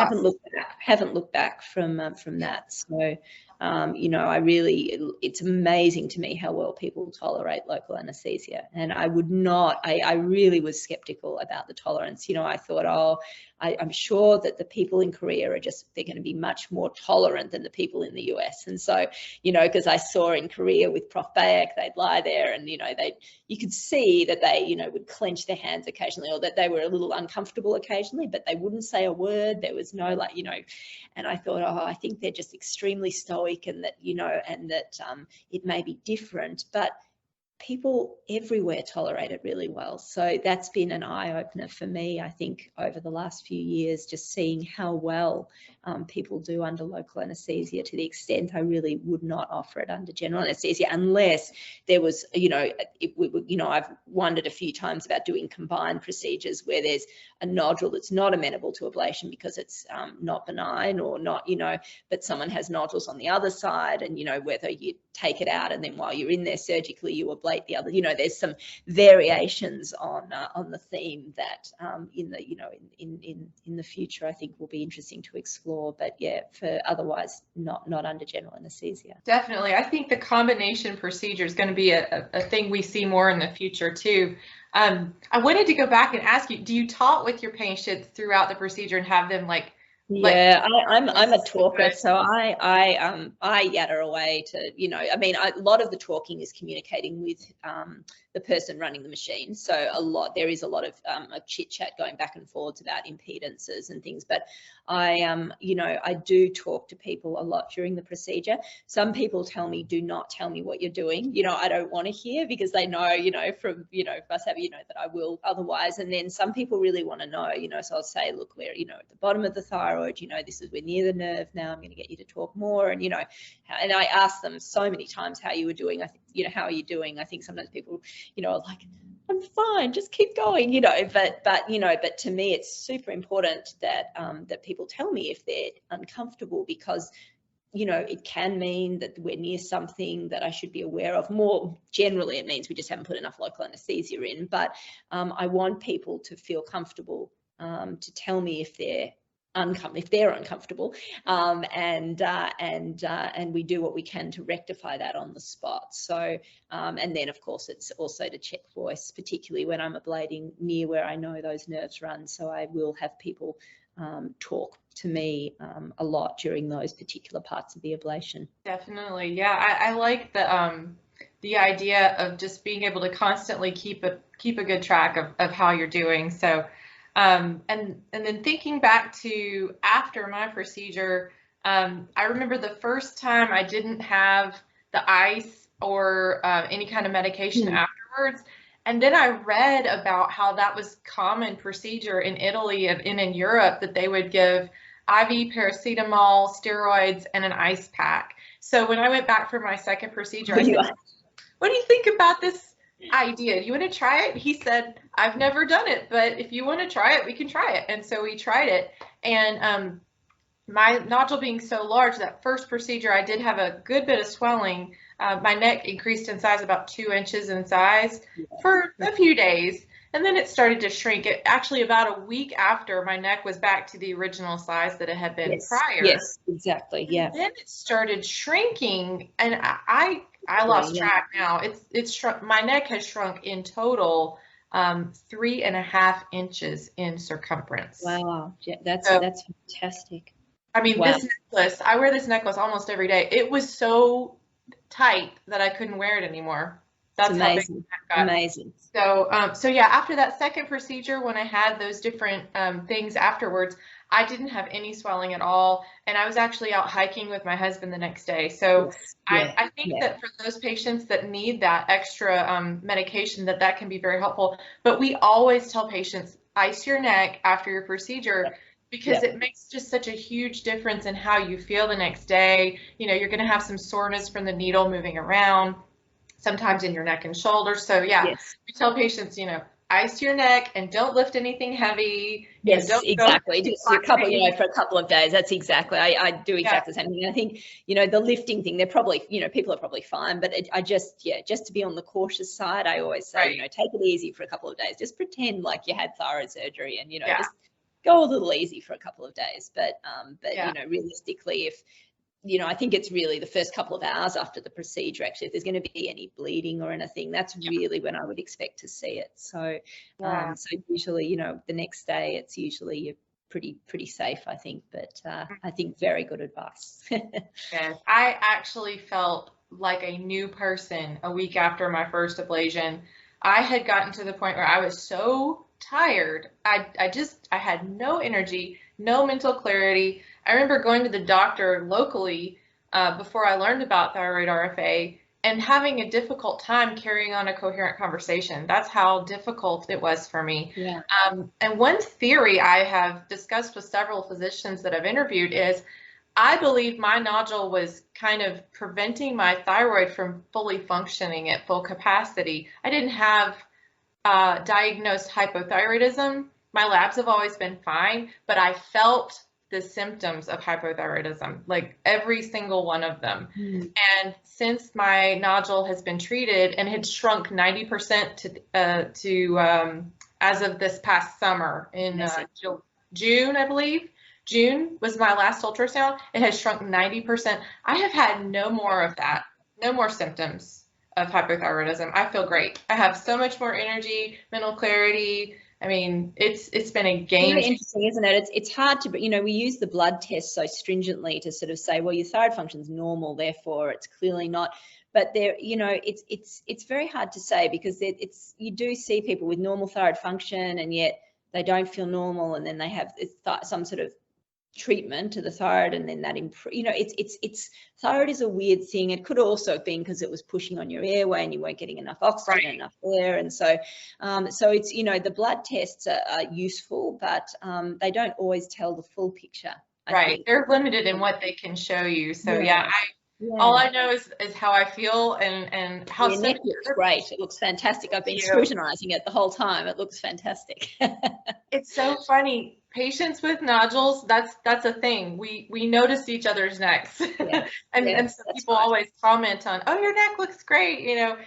haven't looked back from that. So, I really, it's amazing to me how well people tolerate local anaesthesia. And I really was skeptical about the tolerance. I thought, oh, I'm sure that the people in Korea they're going to be much more tolerant than the people in the US. And so, because I saw in Korea with Prof. Bayek, they'd lie there and, you could see that they, would clench their hands occasionally, or that they were a little uncomfortable occasionally, but they wouldn't say a word. There was no, and I thought, oh, I think they're just extremely stoic, and that, and that it may be different, but people everywhere tolerate it really well. So that's been an eye-opener for me, I think, over the last few years, just seeing how well people do under local anaesthesia, to the extent I really would not offer it under general anaesthesia unless there was, I've wondered a few times about doing combined procedures where there's a nodule that's not amenable to ablation because it's not benign, or not, but someone has nodules on the other side, and, whether you take it out and then while you're in there surgically you ablate the other, there's some variations on the theme that in the future I think will be interesting to explore. But yeah, for otherwise not under general anaesthesia. Definitely. I think the combination procedure is going to be a thing we see more in the future too. I wanted to go back and ask you, do you talk with your patients throughout the procedure and have them yeah, I'm a talker, so I yatter away to, a lot of the talking is communicating with the person running the machine. So there is a lot of chit chat going back and forwards about impedances and things. But I do talk to people a lot during the procedure. Some people tell me, do not tell me what you're doing. I don't want to hear, because they know, from, us have, that I will otherwise. And then some people really want to know, so I'll say, look, we're, at the bottom of the thyroid, we're near the nerve now. I'm going to get you to talk more. And, and I ask them so many times how you were doing. I think, how are you doing? I think sometimes people, are like, I'm fine, just keep going, but to me, it's super important that, that people tell me if they're uncomfortable, because, it can mean that we're near something that I should be aware of. More generally, it means we just haven't put enough local anaesthesia in, but I want people to feel comfortable to tell me if they're uncomfortable, and we do what we can to rectify that on the spot. So, and then of course it's also to check voice, particularly when I'm ablating near where I know those nerves run. So I will have people talk to me a lot during those particular parts of the ablation. Definitely, yeah. I like the idea of just being able to constantly keep a good track of how you're doing. So, and then thinking back to after my procedure, I remember the first time I didn't have the ice or any kind of medication afterwards. And then I read about how that was common procedure in Italy and in Europe, that they would give IV paracetamol, steroids, and an ice pack. So when I went back for my second procedure, I said, what do you think about this idea? Do you want to try it? He said, I've never done it, but if you want to try it, we can try it. And so we tried it. And my nodule being so large, that first procedure, I did have a good bit of swelling. My neck increased in size about 2 inches in size for a few days. And then it started to shrink. It actually, about a week after, my neck was back to the original size that it had been prior. Yes, exactly. Yeah. And then it started shrinking, and I lost track now. It's shrunk. My neck has shrunk in total 3.5 inches in circumference. Wow, that's fantastic. I mean, this necklace, I wear this necklace almost every day. It was so tight that I couldn't wear it anymore. That's amazing. How big amazing. So yeah, after that second procedure, when I had those different things afterwards, I didn't have any swelling at all. And I was actually out hiking with my husband the next day. So I think that for those patients that need that extra medication, that can be very helpful. But we always tell patients, ice your neck after your procedure, because it makes just such a huge difference in how you feel the next day. You know, you're going to have some soreness from the needle moving around, sometimes in your neck and shoulders. So we tell patients, you know, ice your neck and don't lift anything heavy. Yes, exactly. Just for a couple of days. That's exactly. I do exactly the same thing. I think, you know, the lifting thing, they're probably, you know, people are probably fine, but just to be on the cautious side, I always say, you know, take it easy for a couple of days. Just pretend like you had thyroid surgery, and, you know, just go a little easy for a couple of days. But you know, realistically, if, you know, I think it's really the first couple of hours after the procedure, actually, if there's going to be any bleeding or anything, that's really when I would expect to see it. So, so usually, you know, the next day, it's usually you're pretty safe, I think. But I think very good advice. Yes, I actually felt like a new person a week after my first ablation. I had gotten to the point where I was so tired. I had no energy, no mental clarity. I remember going to the doctor locally before I learned about thyroid RFA and having a difficult time carrying on a coherent conversation. That's how difficult it was for me. Yeah. And one theory I have discussed with several physicians that I've interviewed is I believe my nodule was kind of preventing my thyroid from fully functioning at full capacity. I didn't have diagnosed hypothyroidism. My labs have always been fine, but I felt the symptoms of hypothyroidism, like every single one of them. And since my nodule has been treated and had shrunk 90% to as of this past summer in June, I believe. June was my last ultrasound. It has shrunk 90%. I have had no more of that, no more symptoms of hypothyroidism. I feel great. I have so much more energy, mental clarity. I mean, it's been a game. Really interesting, isn't it? It's hard to, but, you know, we use the blood test so stringently to sort of say, well, your thyroid function's normal, therefore it's clearly not. But there, you know, it's very hard to say, because you do see people with normal thyroid function and yet they don't feel normal, and then they have some sort of treatment to the thyroid, and then that improve. You know, it's thyroid is a weird thing. It could also have been because it was pushing on your airway and you weren't getting enough oxygen, enough air, and so it's, you know, the blood tests are useful, but they don't always tell the full picture. I think. They're limited in what they can show you. So all I know is how I feel and how your neck looks great. It looks fantastic. I've been scrutinizing it the whole time. It looks fantastic. It's so funny. Patients with nodules, that's a thing. We notice each other's necks. And so people always comment on, oh, your neck looks great, you know.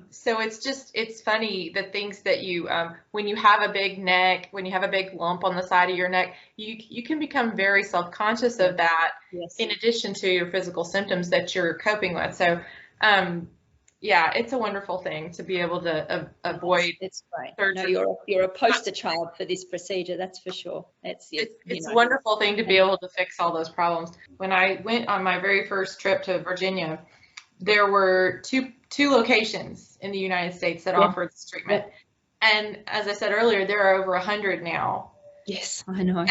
So it's funny, the things that you when you have a big neck, when you have a big lump on the side of your neck, you can become very self-conscious of that, in addition to your physical symptoms that you're coping with. So yeah, it's a wonderful thing to be able to avoid It's great. No, surgery. you're a poster child for this procedure, that's for sure. It's a wonderful thing to be able to fix all those problems. When I went on my very first trip to Virginia, there were two locations in the United States that offered this treatment. And as I said earlier, there are over 100 now. Yes, I know.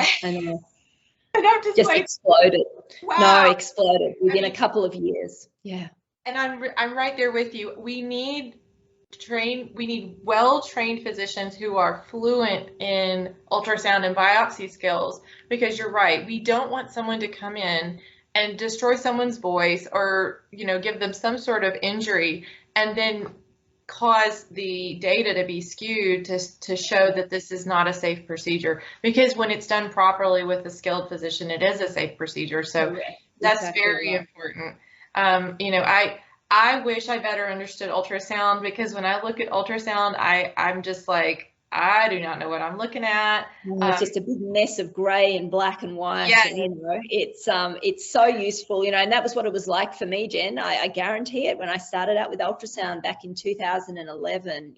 And I'm just like, exploded. wow. No, exploded within a couple of years. Yeah. And I'm right there with you. We need well-trained physicians who are fluent in ultrasound and biopsy skills, because you're right. We don't want someone to come in and destroy someone's voice or, give them some sort of injury and then cause the data to be skewed to show that this is not a safe procedure, because when it's done properly with a skilled physician, it is a safe procedure. So that's exactly very important. I wish I better understood ultrasound, because when I look at ultrasound, I'm just like, I do not know what I'm looking at. It's just a big mess of gray and black and white. Yeah. And, it's so useful, and that was what it was like for me, Jen. I guarantee it. When I started out with ultrasound back in 2011,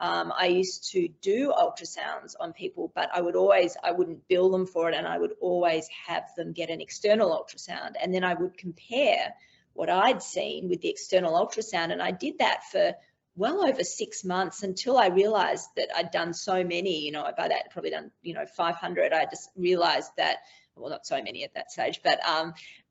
I used to do ultrasounds on people, but I wouldn't bill them for it, and I would always have them get an external ultrasound, and then I would compare what I'd seen with the external ultrasound. And I did that for well over 6 months until I realized that I'd done so many, by that I'd probably done, 500. I just realized that, well, not so many at that stage, but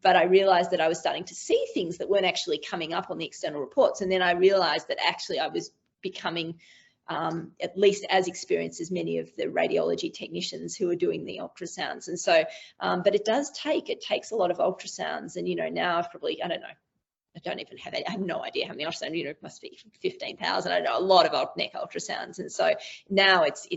I realized that I was starting to see things that weren't actually coming up on the external reports. And then I realized that actually I was becoming at least as experienced as many of the radiology technicians who are doing the ultrasounds. And so, but it takes a lot of ultrasounds. And, now I've probably, I don't know, I have no idea how many ultrasounds, it must be 15,000. I know a lot of neck ultrasounds. And so now it's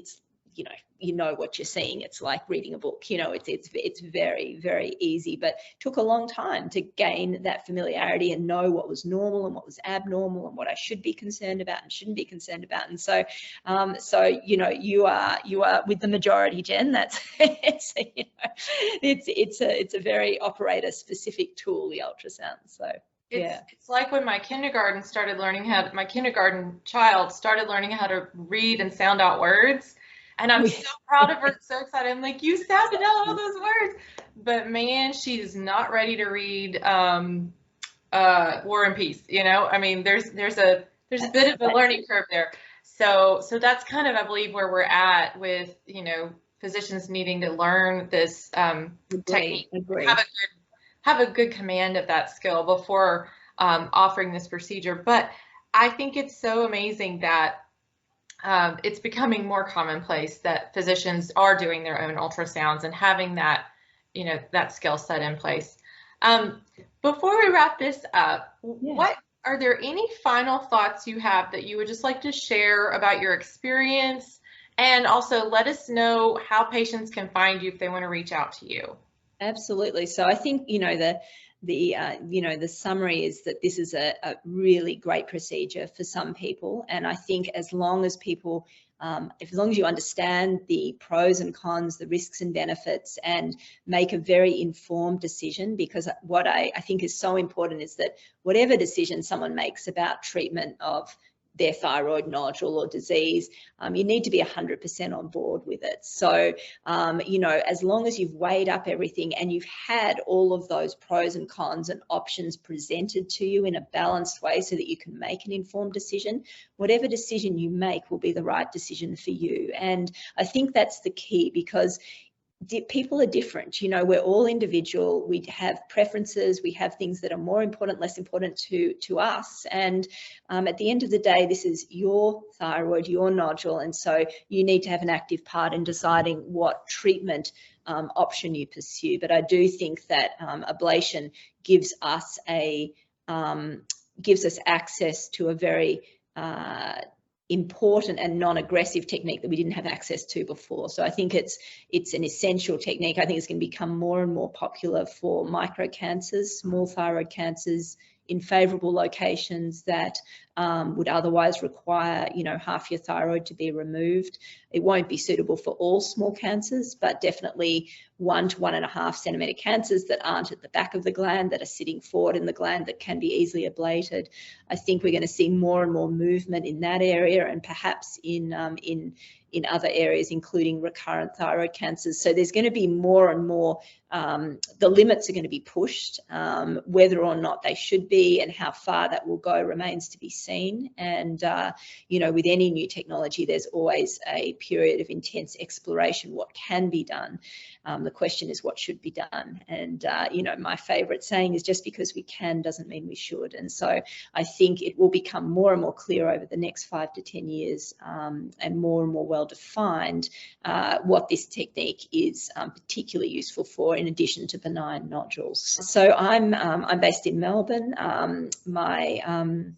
what you're seeing. It's like reading a book, it's very, very easy, but took a long time to gain that familiarity and know what was normal and what was abnormal and what I should be concerned about and shouldn't be concerned about. And so, you are with the majority, Jen. That's, it's a very operator specific tool, the ultrasound. So. It's like when my kindergarten child started learning how to read and sound out words. And I'm so proud of her, so excited. I'm like, you sounded out all those words. But man, she's not ready to read War and Peace, I mean, there's a bit of a learning curve there. So that's kind of, I believe, where we're at with, physicians needing to learn this technique. Have a good command of that skill before offering this procedure. But I think it's so amazing that it's becoming more commonplace that physicians are doing their own ultrasounds and having that, that skill set in place. Before we wrap this up, are there any final thoughts you have that you would just like to share about your experience? And also let us know how patients can find you if they want to reach out to you. Absolutely. So I think, the summary is that this is a really great procedure for some people. And I think as long as people, as long as you understand the pros and cons, the risks and benefits, and make a very informed decision, because what I think is so important is that whatever decision someone makes about treatment of their thyroid nodule or disease, you need to be 100% on board with it. So, as long as you've weighed up everything and you've had all of those pros and cons and options presented to you in a balanced way so that you can make an informed decision, whatever decision you make will be the right decision for you. And I think that's the key, because people are different. We're all individual. We have preferences. We have things that are more important, less important to us. And at the end of the day, this is your thyroid, your nodule. And so you need to have an active part in deciding what treatment option you pursue. But I do think that ablation gives us access to a very important and non-aggressive technique that we didn't have access to before. So I think it's an essential technique. I think it's going to become more and more popular for microcancers, small thyroid cancers, in favorable locations that would otherwise require, half your thyroid to be removed. It won't be suitable for all small cancers, but definitely 1 to 1.5 centimeter cancers that aren't at the back of the gland, that are sitting forward in the gland, that can be easily ablated. I think we're going to see more and more movement in that area, and perhaps in other areas, including recurrent thyroid cancers. So there's going to be more and more, the limits are going to be pushed. Whether or not they should be and how far that will go remains to be seen. And, with any new technology, there's always a period of intense exploration, what can be done. The question is what should be done. And, my favorite saying is, just because we can doesn't mean we should. And so I think it will become more and more clear over the next 5 to 10 years, and more well defined, what this technique is particularly useful for, in addition to benign nodules. So I'm based in Melbourne. My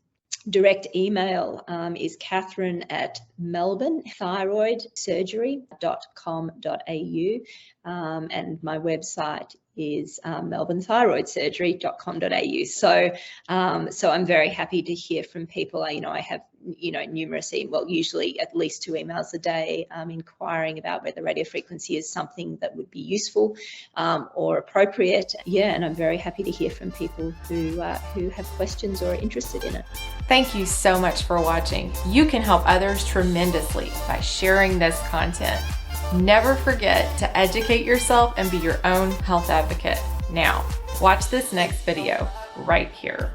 direct email is catherine@melbournethyroidsurgery.com.au, and my website is melbournethyroidsurgery.com.au. So I'm very happy to hear from people. I have numerous usually at least 2 emails a day, inquiring about whether radiofrequency is something that would be useful or appropriate. And I'm very happy to hear from people who have questions or are interested in it. Thank you so much for watching. You can help others tremendously by sharing this content. Never forget to educate yourself and be your own health advocate. Now, watch this next video right here.